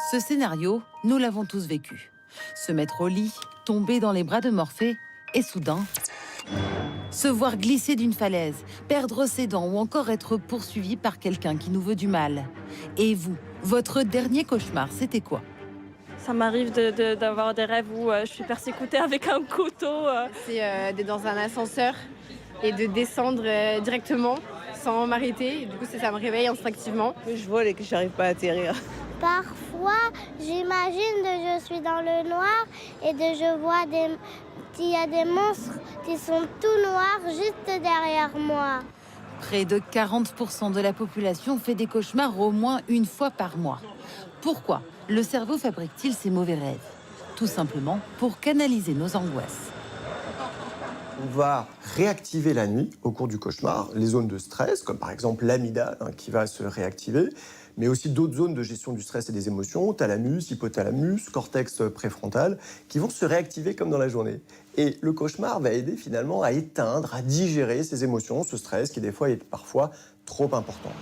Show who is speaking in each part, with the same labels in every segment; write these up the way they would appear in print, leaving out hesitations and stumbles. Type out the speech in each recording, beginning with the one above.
Speaker 1: Ce scénario, nous l'avons tous vécu. Se mettre au lit, tomber dans les bras de Morphée et soudain, se voir glisser d'une falaise, perdre ses dents ou encore être poursuivi par quelqu'un qui nous veut du mal. Et vous, votre dernier cauchemar, c'était quoi?
Speaker 2: Ça m'arrive d'avoir des rêves où je suis persécutée avec un couteau.
Speaker 3: C'est d'être dans un ascenseur et de descendre directement sans m'arrêter. Du coup, ça me réveille instinctivement.
Speaker 4: Je vole et que j'arrive pas à atterrir.
Speaker 5: Parfois, j'imagine que je suis dans le noir et que je vois qu'il y a des monstres qui sont tout noirs juste derrière moi.
Speaker 1: Près de 40% de la population fait des cauchemars au moins une fois par mois. Pourquoi le cerveau fabrique-t-il ces mauvais rêves? Tout simplement pour canaliser nos angoisses.
Speaker 6: On va réactiver la nuit, au cours du cauchemar, les zones de stress, comme par exemple l'amygdale qui va se réactiver, mais aussi d'autres zones de gestion du stress et des émotions, thalamus, hypothalamus, cortex préfrontal, qui vont se réactiver comme dans la journée. Et le cauchemar va aider finalement à éteindre, à digérer ces émotions, ce stress qui des fois est parfois trop important.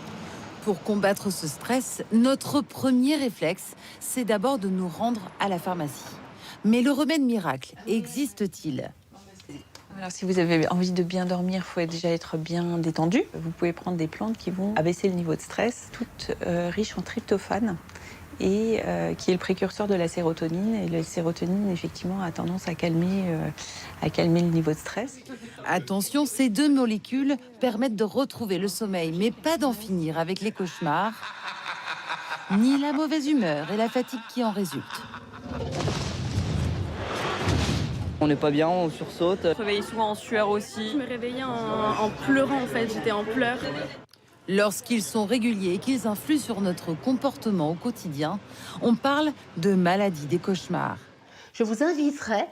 Speaker 1: Pour combattre ce stress, notre premier réflexe, c'est d'abord de nous rendre à la pharmacie. Mais le remède miracle existe-t-il?
Speaker 7: Alors, si vous avez envie de bien dormir, il faut déjà être bien détendu. Vous pouvez prendre des plantes qui vont abaisser le niveau de stress, toutes riches en tryptophane, et qui est le précurseur de la sérotonine. Et la sérotonine, effectivement, a tendance à calmer le niveau de stress.
Speaker 1: Attention, ces deux molécules permettent de retrouver le sommeil, mais pas d'en finir avec les cauchemars, ni la mauvaise humeur et la fatigue qui en résultent.
Speaker 4: On n'est pas bien, on sursaute.
Speaker 2: Je me réveillais souvent en sueur aussi. Je me réveillais en pleurant en fait, j'étais en pleurs.
Speaker 1: Lorsqu'ils sont réguliers et qu'ils influent sur notre comportement au quotidien, on parle de maladie des cauchemars.
Speaker 8: Je vous inviterai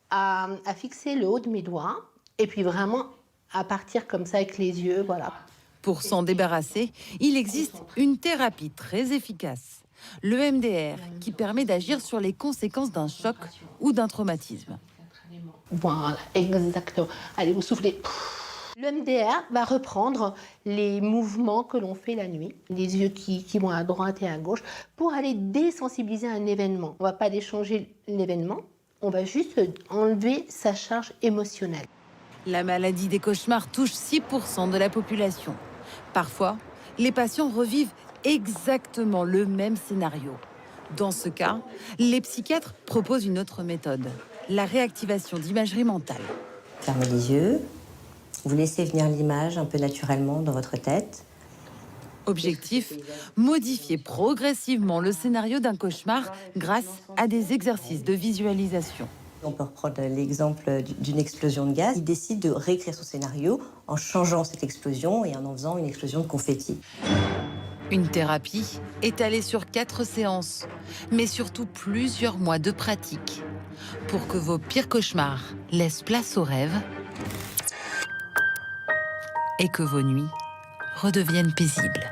Speaker 8: à fixer le haut de mes doigts et puis vraiment à partir comme ça avec les yeux, voilà.
Speaker 1: Pour s'en débarrasser, il existe une thérapie très efficace, le MDR, qui permet d'agir sur les conséquences d'un choc ou d'un traumatisme.
Speaker 8: Voilà, exactement. Allez, vous soufflez. Le MDR va reprendre les mouvements que l'on fait la nuit, les yeux qui vont à droite et à gauche, pour aller désensibiliser un événement. On ne va pas déchanger l'événement, on va juste enlever sa charge émotionnelle.
Speaker 1: La maladie des cauchemars touche 6% de la population. Parfois, les patients revivent exactement le même scénario. Dans ce cas, les psychiatres proposent une autre méthode, la réactivation d'imagerie mentale.
Speaker 9: Fermez les yeux, vous laissez venir l'image un peu naturellement dans votre tête.
Speaker 1: Objectif, modifier progressivement le scénario d'un cauchemar grâce à des exercices de visualisation.
Speaker 9: On peut reprendre l'exemple d'une explosion de gaz. Il décide de réécrire son scénario en changeant cette explosion et en faisant une explosion de confetti.
Speaker 1: Une thérapie étalée sur 4 séances, mais surtout plusieurs mois de pratique pour que vos pires cauchemars laissent place aux rêves et que vos nuits redeviennent paisibles.